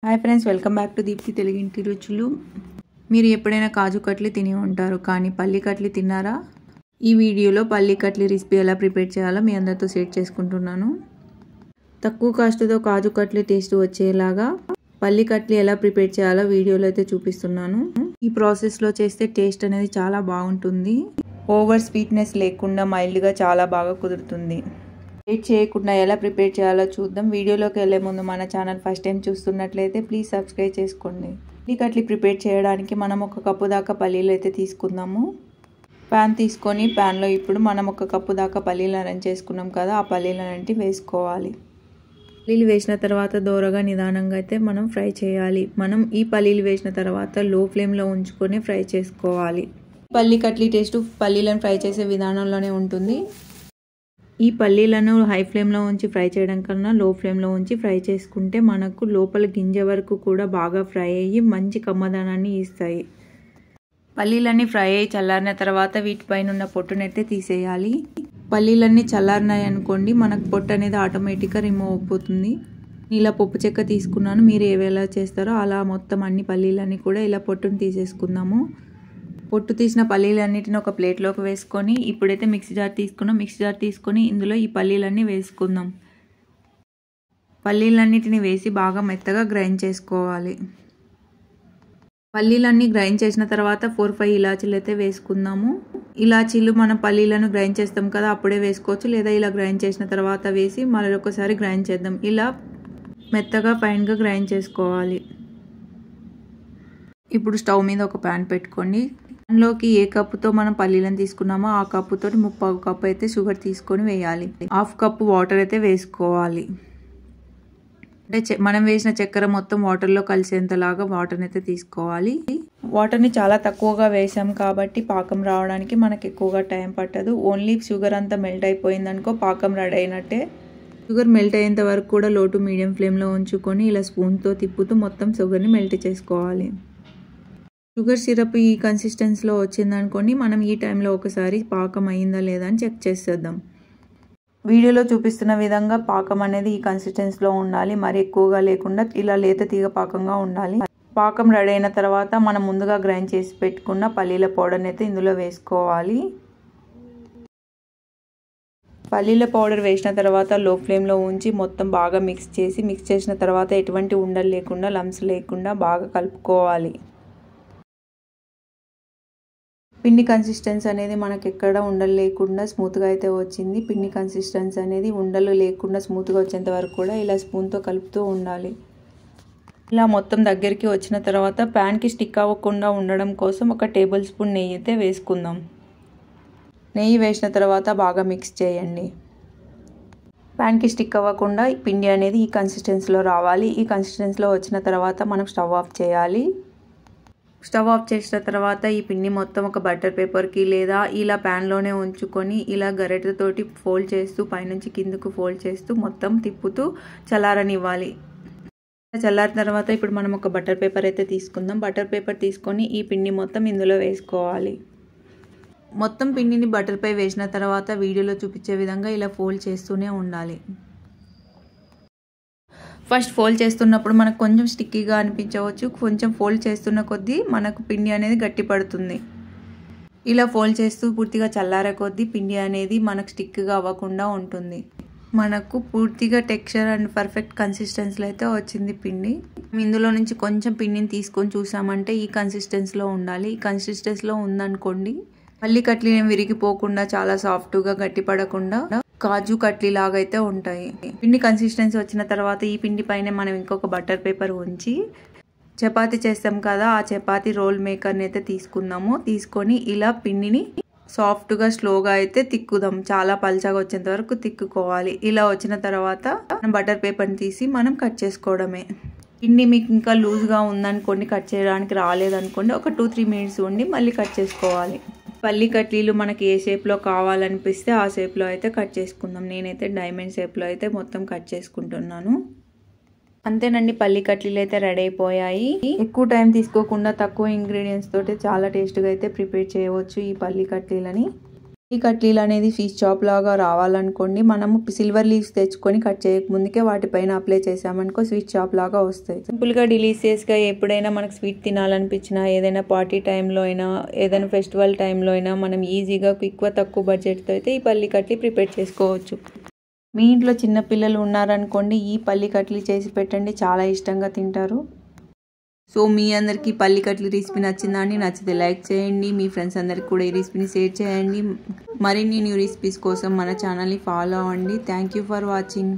Hi friends, welcome back to Deepthi తెలుగింటి రుచులు. మీరు ఎప్పుడైనా కాజు కట్లీ తిని ఉంటారు, కానీ పల్లి కట్లీ తిన్నారా? ఈ వీడియోలో పల్లి కట్లీ రెసిపీ ఎలా ప్రిపేర్ చేయాలో మీ అందరితో షేర్ చేసుకుంటున్నాను. తక్కువ కాస్ట్తో కాజు కట్లీ టేస్ట్ వచ్చేలాగా పల్లి కట్లీ ఎలా ప్రిపేర్ చేయాలో వీడియోలో అయితే చూపిస్తున్నాను. ఈ ప్రాసెస్లో చేస్తే టేస్ట్ అనేది చాలా బాగుంటుంది. ఓవర్ స్వీట్నెస్ లేకుండా మైల్డ్గా చాలా బాగా కుదురుతుంది. వెయిట్ చేయకుండా ఎలా ప్రిపేర్ చేయాలో చూద్దాం. వీడియోలోకి వెళ్ళే ముందు మన ఛానల్ ఫస్ట్ టైం చూస్తున్నట్లయితే ప్లీజ్ సబ్స్క్రైబ్ చేసుకోండి. పల్లి కట్లీ ప్రిపేర్ చేయడానికి మనం 1 కప్పు దాకా పల్లీలు అయితే తీసుకుందాము. ప్యాన్ తీసుకొని ప్యాన్లో ఇప్పుడు మనం 1 కప్పు దాకా పల్లీలు అరేంజ్ చేసుకున్నాం కదా, ఆ పల్లీలన్నింటి వేసుకోవాలి. పల్లీలు వేసిన తర్వాత దోరగా నిదానంగా అయితే మనం ఫ్రై చేయాలి. మనం ఈ పల్లీలు వేసిన తర్వాత లో ఫ్లేమ్లో ఉంచుకొని ఫ్రై చేసుకోవాలి. పల్లి కట్లీ టేస్ట్ పల్లీలను ఫ్రై చేసే విధానంలోనే ఉంటుంది. ఈ పల్లీలను హై ఫ్లేమ్లో ఉంచి ఫ్రై చేయడం కన్నా లో ఫ్లేమ్లో ఉంచి ఫ్రై చేసుకుంటే మనకు లోపల గింజ వరకు కూడా బాగా ఫ్రై అయ్యి మంచి కమ్మదనాన్ని ఇస్తాయి. పల్లీలన్నీ ఫ్రై అయ్యి చల్లారిన తర్వాత వీటిపైన ఉన్న పొట్టునైతే తీసేయాలి. పల్లీలన్నీ చల్లారినాయి అనుకోండి, మనకు పొట్టు అనేది ఆటోమేటిక్గా రిమూవ్ అయిపోతుంది. ఇలా పప్పు చెక్క తీసుకున్నాను. మీరు ఏవేలా చేస్తారో అలా మొత్తం అన్ని పల్లీలన్నీ కూడా ఇలా పొట్టును తీసేసుకుందాము. పొట్టు తీసిన పల్లీలన్నిటిని ఒక ప్లేట్లోకి వేసుకొని ఇప్పుడైతే మిక్సీ జార్ తీసుకున్నాం. మిక్సీ జార్ తీసుకొని ఇందులో ఈ పల్లీలన్నీ వేసుకుందాం. పల్లీలన్నిటిని వేసి బాగా మెత్తగా గ్రైండ్ చేసుకోవాలి. పల్లీలన్నీ గ్రైండ్ చేసిన తర్వాత 4-5 ఇలాచీలు అయితే వేసుకుందాము. ఇలాచీలు మనం పల్లీలను గ్రైండ్ చేస్తాం కదా, అప్పుడే వేసుకోవచ్చు, లేదా ఇలా గ్రైండ్ చేసిన తర్వాత వేసి మరొకసారి గ్రైండ్ చేద్దాం. ఇలా మెత్తగా ఫైన్గా గ్రైండ్ చేసుకోవాలి. ఇప్పుడు స్టవ్ మీద ఒక ప్యాన్ పెట్టుకోండి. దానిలోకి ఏ కప్పుతో మనం పల్లీలను తీసుకున్నామో ఆ కప్పుతో 3/4 కప్పు అయితే షుగర్ తీసుకొని వేయాలి. 1/2 కప్పు వాటర్ అయితే వేసుకోవాలి. అంటే మనం వేసిన చక్కెర మొత్తం వాటర్లో కలిసేంతలాగా వాటర్ని అయితే తీసుకోవాలి. వాటర్ని చాలా తక్కువగా వేసాం కాబట్టి పాకం రావడానికి మనకు ఎక్కువగా టైం పట్టదు. ఓన్లీ షుగర్ అంతా మెల్ట్ అయిపోయిందనుకో పాకం రెడీ అయినట్టే. షుగర్ మెల్ట్ అయ్యేంత వరకు కూడా లో టు మీడియం ఫ్లేమ్లో ఉంచుకొని ఇలా స్పూన్తో తిప్పుతూ మొత్తం షుగర్ని మెల్ట్ చేసుకోవాలి. షుగర్ సిరప్ ఈ కన్సిస్టెన్సీలో వచ్చిందనుకోండి, మనం ఈ టైంలో ఒకసారి పాకం అయిందా లేదా అని చెక్ చేసేద్దాం. వీడియోలో చూపిస్తున్న విధంగా పాకం అనేది ఈ కన్సిస్టెన్సీలో ఉండాలి. మరి ఎక్కువగా లేకుండా ఇలా లేత తీగ పాకంగా ఉండాలి. పాకం రెడీ అయిన తర్వాత మనం ముందుగా గ్రైండ్ చేసి పెట్టుకున్న పల్లీల పౌడర్ని అయితే ఇందులో వేసుకోవాలి. పల్లీల పౌడర్ వేసిన తర్వాత లో ఫ్లేమ్లో ఉంచి మొత్తం బాగా మిక్స్ చేసిన తర్వాత ఎటువంటి ఉండలు లేకుండా లంప్స్ లేకుండా బాగా కలుపుకోవాలి. పిండి కన్సిస్టెన్సీ అనేది మనకు ఎక్కడ ఉండలు లేకుండా స్మూత్గా అయితే వచ్చింది. పిండి కన్సిస్టెన్సీ అనేది ఉండలు లేకుండా స్మూత్గా వచ్చేంత వరకు కూడా ఇలా స్పూన్తో కలుపుతూ ఉండాలి. ఇలా మొత్తం దగ్గరికి వచ్చిన తర్వాత ప్యాన్కి స్టిక్ అవ్వకుండా ఉండడం కోసం 1 టేబుల్ స్పూన్ నెయ్యి అయితే వేసుకుందాం. నెయ్యి వేసిన తర్వాత బాగా మిక్స్ చేయండి. ప్యాన్కి స్టిక్ అవ్వకుండా పిండి అనేది ఈ కన్సిస్టెన్సీలో రావాలి. ఈ కన్సిస్టెన్సీలో వచ్చిన తర్వాత మనం స్టవ్ ఆఫ్ చేయాలి. స్టవ్ ఆఫ్ చేసిన తర్వాత ఈ పిండి మొత్తం ఒక బటర్ పేపర్కి లేదా ఇలా ప్యాన్లోనే ఉంచుకొని ఇలా గరిటెతోటి ఫోల్డ్ చేస్తూ పైనుంచి కిందకు ఫోల్డ్ చేస్తూ మొత్తం తిప్పుతూ చల్లారనివ్వాలి. చల్లారిన తర్వాత ఇప్పుడు మనం ఒక బటర్ పేపర్ అయితే తీసుకుందాం. బటర్ పేపర్ తీసుకొని ఈ పిండి మొత్తం ఇందులో వేసుకోవాలి. మొత్తం పిండిని బటర్పై వేసిన తర్వాత వీడియోలో చూపించే విధంగా ఇలా ఫోల్డ్ చేస్తూనే ఉండాలి. ఫస్ట్ ఫోల్డ్ చేస్తున్నప్పుడు మనకు కొంచెం స్టిక్కీగా అనిపించవచ్చు. కొంచెం ఫోల్డ్ చేస్తున్న కొద్దీ మనకు పిండి అనేది గట్టి పడుతుంది. ఇలా ఫోల్డ్ చేస్తూ పూర్తిగా చల్లారే కొద్దీ పిండి అనేది మనకు స్టిక్గా అవ్వకుండా ఉంటుంది. మనకు పూర్తిగా టెక్స్చర్ అండ్ పర్ఫెక్ట్ కన్సిస్టెన్సీలో అయితే వచ్చింది పిండి. ఇందులో నుంచి కొంచెం పిండిని తీసుకొని చూసామంటే ఈ కన్సిస్టెన్సీలో ఉండాలి. ఈ కన్సిస్టెన్సీలో ఉందనుకోండి, పల్లి కట్లీ విరిగిపోకుండా చాలా సాఫ్ట్గా గట్టి పడకుండా కాజు కట్లీ లాగా అయితే ఉంటాయి. పిండి కన్సిస్టెన్సీ వచ్చిన తర్వాత ఈ పిండి పైన మనం ఇంకొక బటర్ పేపర్ ఉంచి చపాతీ చేస్తాం కదా, ఆ చపాతీ రోల్ మేకర్ని అయితే తీసుకుందాము. తీసుకొని ఇలా పిండిని సాఫ్ట్గా స్లోగా అయితే తిక్కుదాం. చాలా పల్చగా వచ్చేంత వరకు తిక్కుకోవాలి. ఇలా వచ్చిన తర్వాత బటర్ పేపర్ని తీసి మనం కట్ చేసుకోవడమే. పిండి మీకు ఇంకా లూజ్గా ఉందనుకోండి, కట్ చేయడానికి రాలేదనుకోండి, ఒక 2-3 మినిట్స్ ఉండి మళ్ళీ కట్ చేసుకోవాలి. పల్లి కట్లీలు మనకి ఏ షేప్లో కావాలనిపిస్తే ఆ షేప్లో అయితే కట్ చేసుకుందాం. నేనైతే డైమండ్ షేప్లో అయితే మొత్తం కట్ చేసుకుంటున్నాను. అంతేనండి, పల్లి కట్లీలు అయితే రెడీ అయిపోయాయి. ఎక్కువ టైం తీసుకోకుండా తక్కువ ఇంగ్రీడియంట్స్ తోటి చాలా టేస్ట్గా అయితే ప్రిపేర్ చేయవచ్చు ఈ పల్లి కట్లీలని. ఈ కట్లీలు అనేది ఫిష్ చాప్ లాగా రావాలనుకోండి, మనము సిల్వర్ లీవ్స్ తెచ్చుకొని కట్ చేయక ముందుకే వాటిపైన అప్లై చేసామనుకో స్వీట్ చాప్ లాగా వస్తాయి. సింపుల్గా డిలీషియస్గా ఎప్పుడైనా మనకు స్వీట్ తినాలనిపించినా, ఏదైనా పార్టీ టైంలో అయినా, ఏదైనా ఫెస్టివల్ టైంలో అయినా మనం ఈజీగా క్విక్గా తక్కువ బడ్జెట్తో అయితే ఈ పల్లి కట్లీ ప్రిపేర్ చేసుకోవచ్చు. మీ ఇంట్లో చిన్నపిల్లలు ఉన్నారనుకోండి, ఈ పల్లి కట్లీ చేసి పెట్టండి, చాలా ఇష్టంగా తింటారు. సో మీ అందరికీ పల్లి కట్లీ రెసిపీ నచ్చిందా అండి? నచ్చితే లైక్ చేయండి, మీ ఫ్రెండ్స్ అందరికి కూడా ఈ రెసిపీని షేర్ చేయండి. మరిన్ని న్యూ రెసిపీస్ కోసం మన ఛానల్ని ఫాలో అవ్వండి. Thank you for watching.